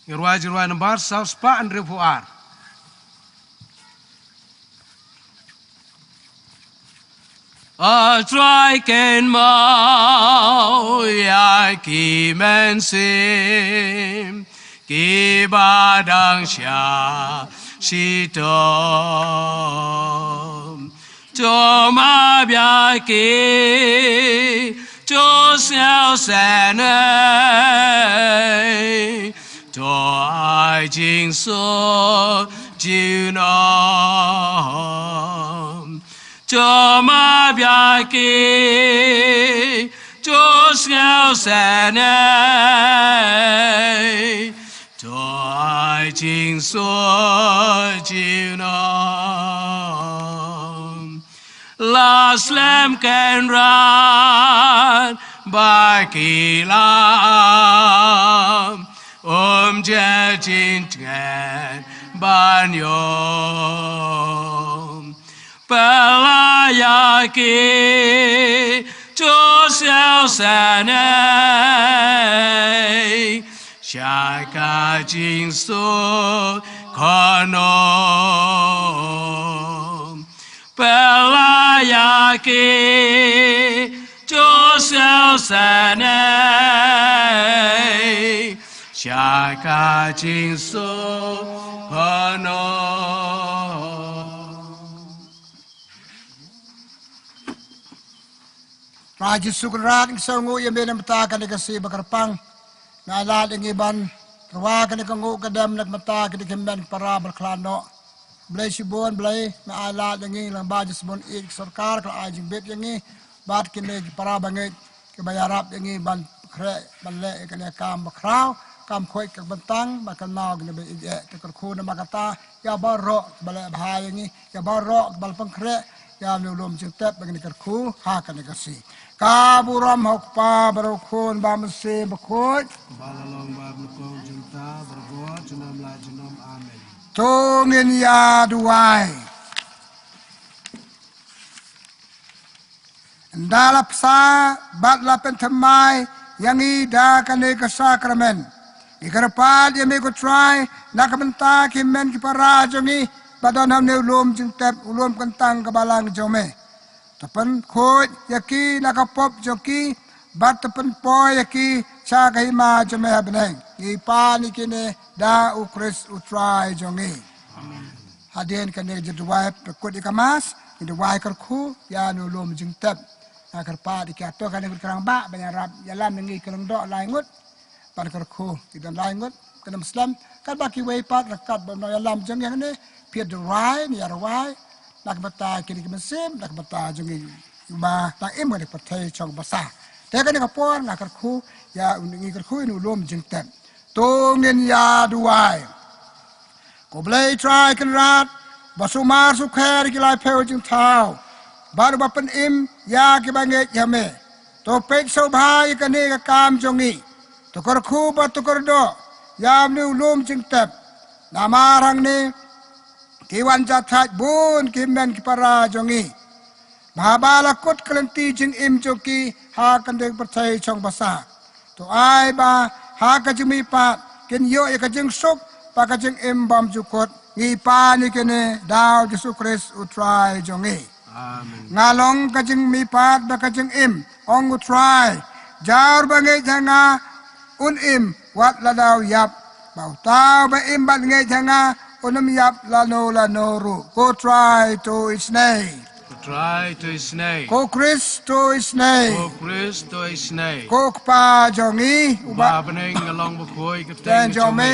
Jirwai nambar saus pa andre fuar. A try can mau ya ki men sim ki badang sha si tom cho ma bia ki cho xiao san cho ai chính số chịu nom cho ma bia ki cho xiao san cho ai chính số chịu nom la slam can run by ki lam cha chin ngan ban yom palaya ki cho xiao san sha ka jin so konom palaya ki cho xiao san cha ca chính số khó Raja Sukrat ng sangu yung binamata ka ni kasi bakarpang na alat ng iban rawa ka ni kangu kadam nagmata ka ni kimban para berklano belai sibon belai na alat ng ilang bajas bon ik sarkar ka ajing bet yung bat kini para bangit kebayarap yung iban kre banle ka ni kam bakraw kam khoi ke bentang makan mau ke be ke kerku nama kata ya barok bala bahaya ni ya barok bal pengkrek ya lulum Jingtep bagi kerku ha kan kasi ka buram hok pa barokun ba mesti Bakhuid Balalong babukong junta berbuat junam la junam amin. tungin ya duai Dalap sa batla pentamai yang ida kane ke sakramen. Ikarapad yang meko try nakabenta kimen ki para jongi badon ham ne ulum Jingtep ulum kentang kebalang jome. Tapan khoi yaki nakapop joki bat tapan poy yaki cha kahima jome habneng. Ipa ni kine da ukris utrai jongi. Hadirin kane jadwai pekut ikamas jadwai kerku ya ulum Jingtep. Agar pa dikiato kan kerang ba banyak rab jalan nengi kerang dok laingut pan kerku tidak laingut kena Muslim kan baki wei pat rakat bano jalan jeng yang ni piat rai ni arwai nak bata kini kemesim nak bata jengi ba tak im kan pertai chong basahแต่kan kapor nak kerku ya nengi kerku ini ulum Jingtep tungin ya duai ko blai try kan rat basumar sukher kilai peu jing thau baru bapen im ya ke banget jame to pek so bhai kane ka kam jongi to kor khu ba to kor do ya ni ulum Jingtep namarang ni kiwan jathat bun kimen ki para jongi bhabala kut kelenti jing im joki ha kan de percaya chong basa to ai ba ha ka jimi pa ken yo ya ka jing suk pa ka jing im bam jukot ngi pa ni kene daw Yesus Kristus utrai jongi Amin. ngalong kajeng mipat ba kajeng im ong utrai jar bangai janga un im wat ladaw yap bau tau ba im bat ngai janga unum yap lano ru go try to its name Try to his name. ko Christ to its name Oh, Christ to his name. ko pa jongi uba Babaning along Bakhuid ten kateng jome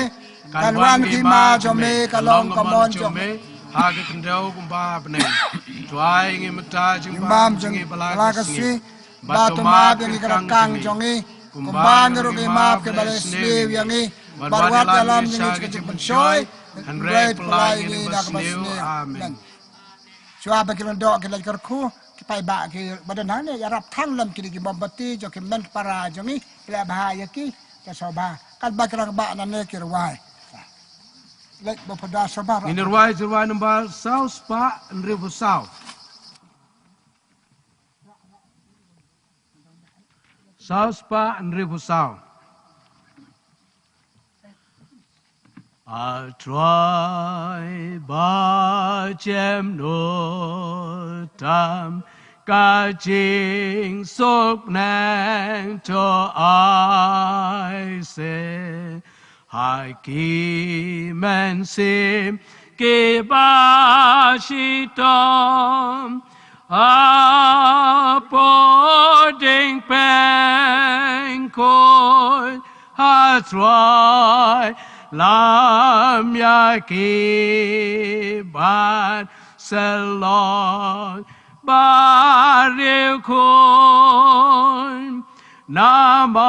kan wan kima jome kalong kamon jome Haga kandau kumba babaning. Tuai ngi mata jing imam bam jeng jing balakasi batu mat yang ikarangkang jongi kumbang ngeru imam ke balai sliw yang i barwat dalam yang ikajik pencoy dan berai pelai ini nak basni Amin. Chua ba kilon dok kilai kerku kipai ba ki badan ne ya rap thang lam kiri ki bombati jo ki men para jongi kila bahaya ki ka soba kan ba kirang ba na ne kirwai lek ba pada soba Inirwai jirwai number South Pa and River South. South Pa and River South. I'll try ba chem no tam ka ching sok nang cho ai se hai ki men sim ki ba shi tom a po ding pen koi ha try lam ya ki ban salon ba riu kun namas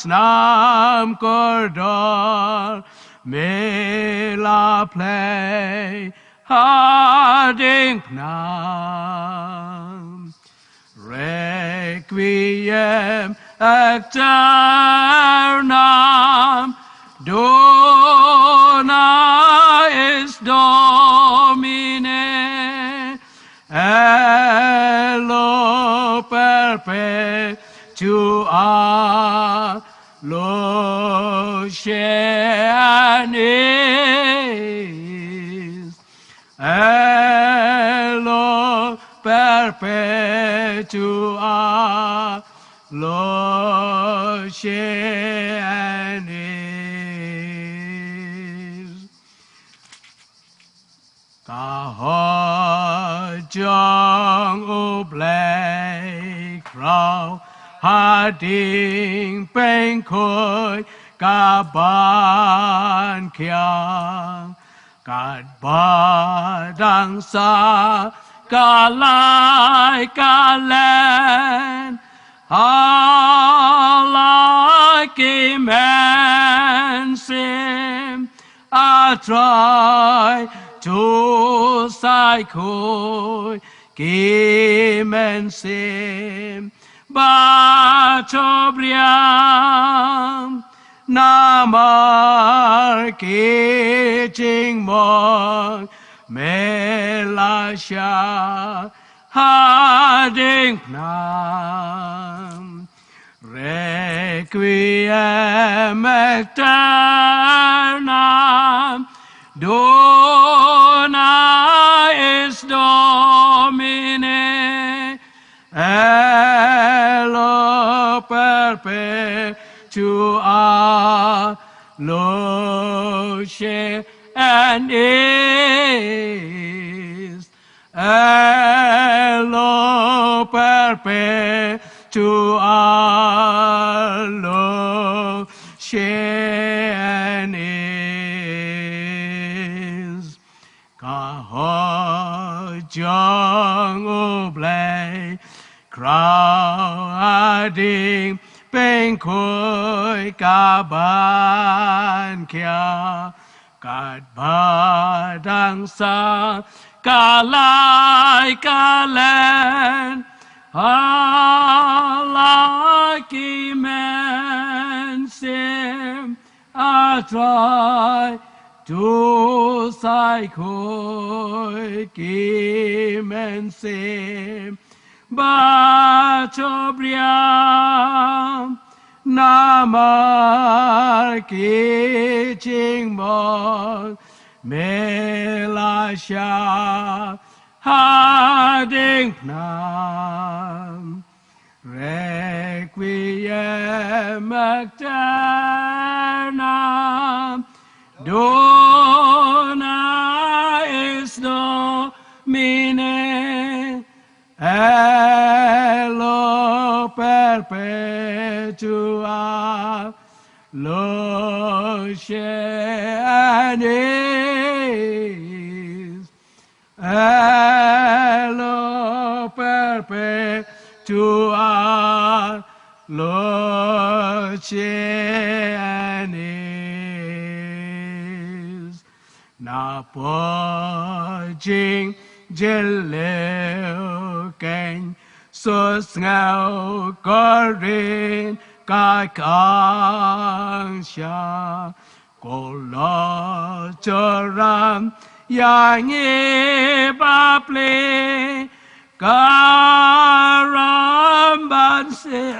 nam kordor me la play harding pnam requiem aeternam Dona es Domine, Elo perpetua, lo sheanis, Elo perpetua, lo sheanis. Kahajang oblay crow hading pengkoi kaban kiang kad badang sa kalai kalen alai kimen atrai tu sai khôi kim en sim ba cho briam namar ki ching mong me la sha ha ding nam requiem aeternam dona is domine elo perpetua loce and is elo perpetua loce and is Kahojong oblay crowding bên khôi cả ban kia cả ba đang xa cả lại cả lên Allah ki men sim atrai tu sai khôi ki men sim ba cho briam namar ki ching mong me la sha ha ding nam requiem aeternam dona is domine elo perpetua loce and is elo perpetua loce and is na po jing leo canh sus ngao có rin ca khang xa cô lo cho ram ya nghe ba ple ca ram ban se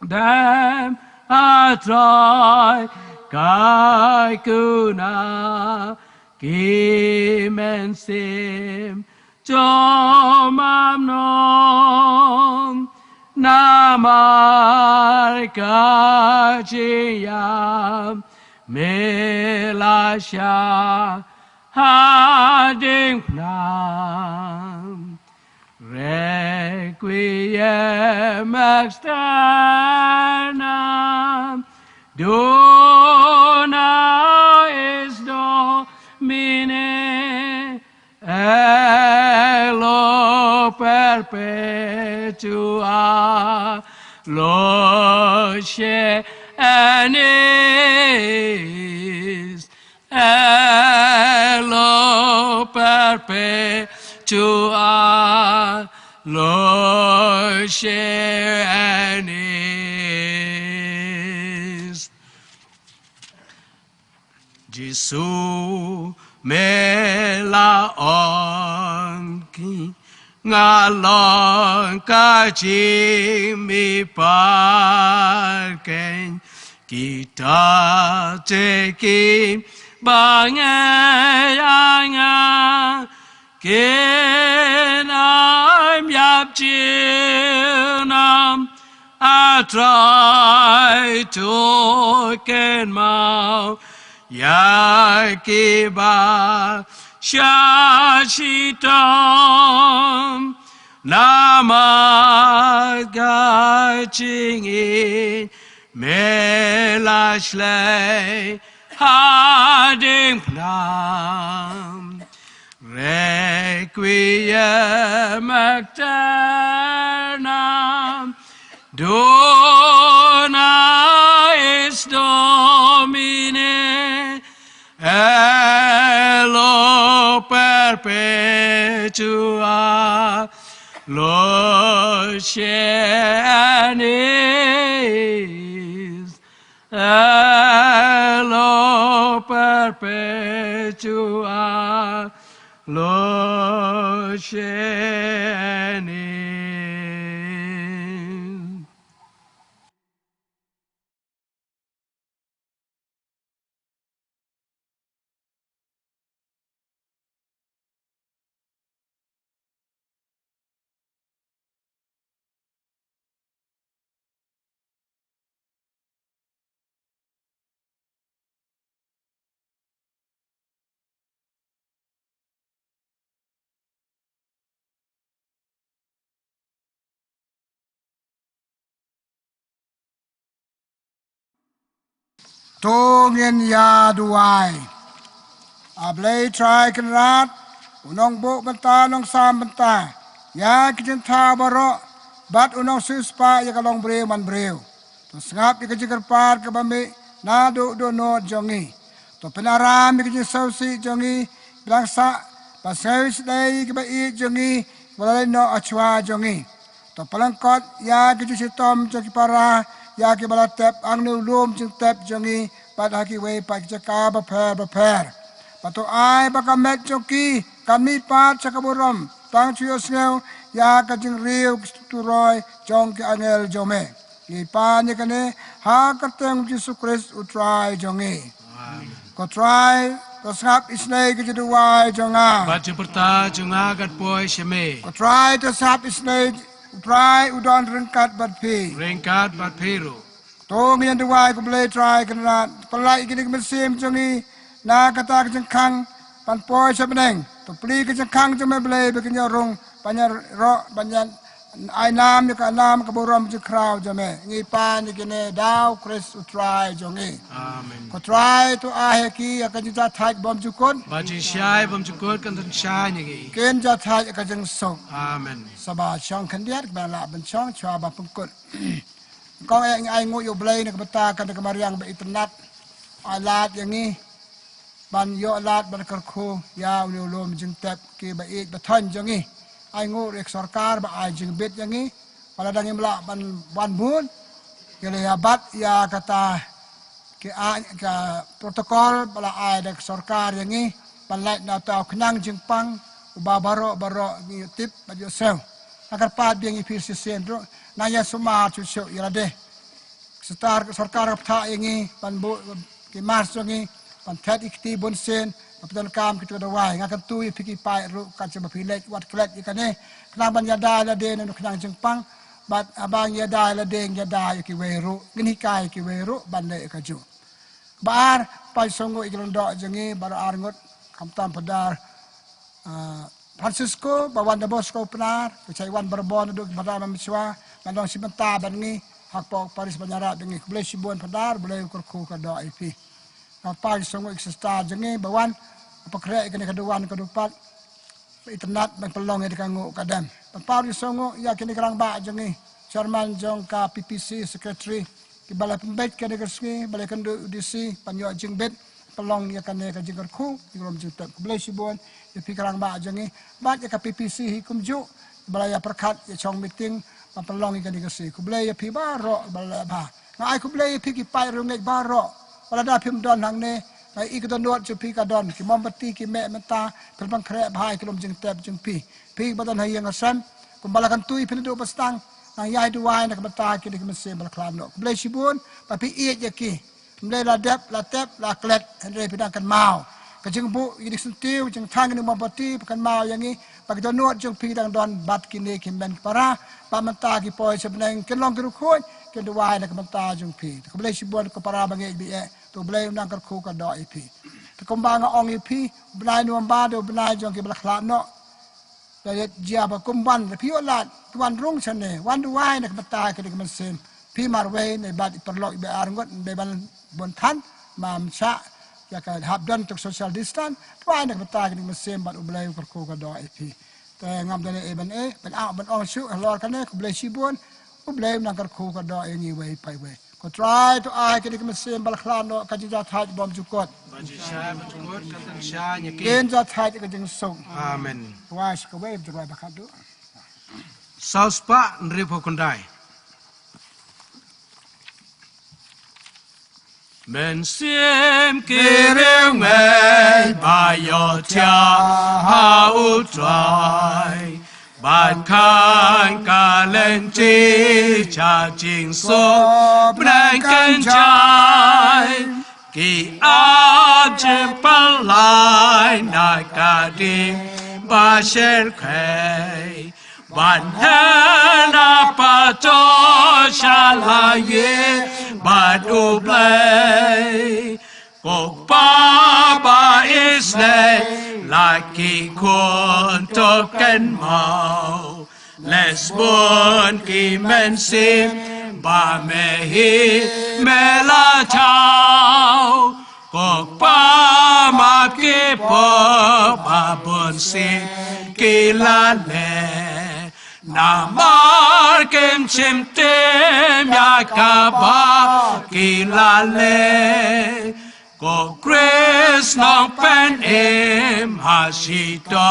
đem a trai kai ku na kim en sim cho mam nom namar ka chi yam me la sha ha ding nam requiem externam dona is domine elo perpetua loce and is elo perpetua loce and is Jesus me la on ki nga lon ka chi mi par ken ki ta te ki ba nghe ya nga ken I'm yap chi nam I try to ken mau ya ki ba sha shi tom nama ga ching in me la shlei ha ding nam requiem aeternam dona is domine Jua Lo Shenis Elo Perpetua Lo Shenis. Tu ngien ya duai. Ablay try kan rat. Unong bu benta nong sam benta. Ya kijin ta baro. Bat unong suspa ya kalong breu man breu. Tu sengap ya kijin kerpar ke bami. Na do no jongi. Tu penaram ya kijin sausi jongi. Bilang sa. Pasawis day ke bai jongi. Walay no achwa jongi. Tu pelengkot ya kijin sitom jongi para. Ya ki balatep ang nulum jingtep jongi. Pat haki wei pat jaka baper. Patu ai baka met joki kami pat sakaburam tang chuyo sneu ya kajing riu turoi jong ki angel jome. Ni pa ni kane ha kateng Yesus Kristus utrai jongi. Ko try ko sap isnei ke juduai jonga. Baca perta junga kat poi sheme. Ko try to sap isnei try udon rengkat bat pi. Ringkat bat piru. Tong yang duai ko boleh try kena pelai kini mesim jongi. Na kata kejengkang pan poi sebeneng tu peli kejengkang cuma boleh begini rong banyak ro banyak ai nam ni ka nam ka borom je kraw jame ngi pan ni kene daw Chris utrai jongi Amen. ko try tu ahe ki akan jita thaj bom jukon Baca syai bom cukut kan tan syai ni. ken ja thaj akan jeng sok Amen. saba chong kan diat ba la ben chong chwa ba pengkut kong ai ngu yo blai ni ka beta kan ka mariang ba internet alat yang ni ban yo lat ban karkhu ya uni ulum jingtep ki ba it ba thon jangi ai ngo rek sarkar ba ai jing bet jangi pala dangi mla ban bun kele ya bat ya kata ki a ka protokol pala ai dek sarkar jangi ban lait na tau khnang jingpang ba baro ni tip ba yo sel agar pat biang ipir sisen ro na ya suma chu chu ya de sarkar ptha yangi ban bu ki mas jangi Pantat ikti bonsen, papitan kam kita dawai. Ngakan tu fikir pai ru kaca berpilat wat kelat ikane. Kenang ban yada la de nanu kenang jengpang, bat abang yada la de yada iki weru, ngini kai iki weru bande kaju. Bar pai songo iklon dok jengi bar arngot kamtam pedar Francisco bawan da Bosco penar, pecai wan berbon duk pada mamswa, mandong simenta bangi hak pok Paris banyarat dengi boleh sibuan pedar boleh kurku ka dok ipi. Apa sungguh eksista jengi bawan apa kerja ikan keduan kedupat internet pelong yang dikangu kadam. Apa sungguh ya kini kerang ba jengi Chairman jong ka PPC Secretary di balai pembet ke negeri balai kendu UDC panyo jingbet pelong ya kan ke Jingkyrkhu di dalam Jingtep boleh sibuan ya kerang ba jengi ba ya ka PPC hikum ju balai ya perkat ya chong meeting pelong ikan negeri boleh ya pi baro balai ba ngai ku boleh pi ki pai rungai baro Wala dah pim don hang ne, ai ikut don cupi ka don, ki mom beti ki me menta, pelbang krep bahai kelom Jingtep jeng pi badan hai yang asam, kumbalakan tui pendu pastang, nang yai duai nak beta ki dik mese bal klamno. Blai sibun, papi iet yaki, blai la tep la klet, henre pidang kan mau. Ka jeng bu idik sentiu jeng thang ni mom beti kan mau yangi, pagi don nuat jeng pi dang don bat ki ne ki men para, pa menta ki poi sebeneng kelong keru khoi. Kendo wahai nak menta jung pi. Ko boleh sibuan ko para bangi bi to boleh nang Jingkyrkhu ka do ipi. To kumbang ong ipi, boleh nuam ba do boleh jong ki blakla no. Ya dia ba kumban pi olat tuan rung chane. Wan du wahai nak menta ke dik mesin. Pi marwe ne bat perlok be arngot be ban bon than mam cha ya ka habdan to social distance. Wahai nak menta ke dik mesin bat boleh Jingkyrkhu ka do ipi. Te ngam dane ben a ban ong su lor kan ne ko boleh sibuan. Boleh nang Jingkyrkhu ka do ngi wei pai wei. Ko ก็ตรายตัวอายกันนี่ก็มันเสียมบลคลานโนกันจิจะทายบอมจุกด บัจิชาบัจุกดกันตันชาญกิ เกณฑ์จะทายกันจึงส่ง อาเมน ว่าสกเวฟจะไรบักขัดดู ซาวสปะนรีพอคนได้เมนเสียมกิเรียงเมนบายอเทียหาอุตรายบานข้างกาเลนจีชาจิงโซแปลงกันใจกี่อาเจ็บปลายนากาดีบาเชนเคยบันเฮนาปะโจชาลาเยบัดอุเบลกกปาบาอิสเลลากีคนตกกันเมาเลสบนกีเมนซิมบาเมฮีเมลาชาวกกปามากีปอบาบนซิมกีลาเลNamar kem chem tem yakaba kilale ko Chris nong pen em hashito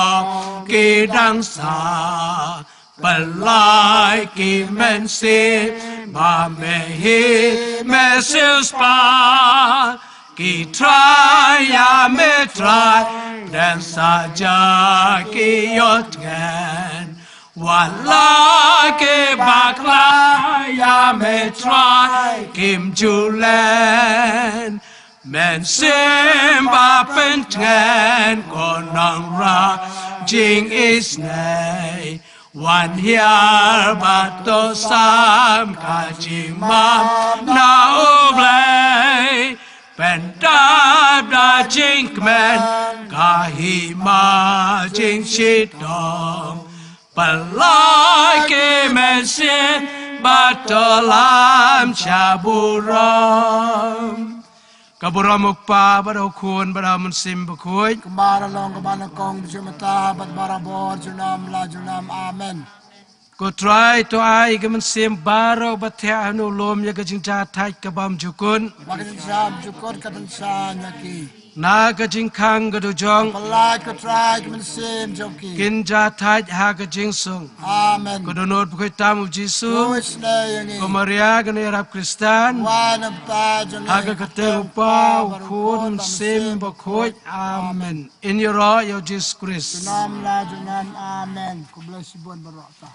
kidang sa palai ki mensi ba mehi mesus pa ki try ya me try dan saja ki yotgen Wala ke bakla ya me try kim julen men simba pentgen konang ra jing is nay one here bato sam ka jimam na oblay pentad da jinkmen kahima jing shitong Palai ke mesin batolam chaburam Kaburam ukpa badaw kun badaw mansim Bakhuid Kembara long kembara kong jumata bat barabor junam la junam amen Ko try to ai ke mansim baro bathya anu lom ya ke jingja thai ke bam jukun Makin sam jukot katan sa nyaki Na ke jingkhang ke dujong Palai ko try kemen sim joki Kinja thai ha ke jingsung Amen Ko donor Bakhuid tamu Jisu Luis na yangi Ko Maria ke ni Arab Kristan Wanam ta jani Haga kateng pau kun sim Bakhuid amen in your Jesus Christ Junam la junam amen Ku bless you buon barok ta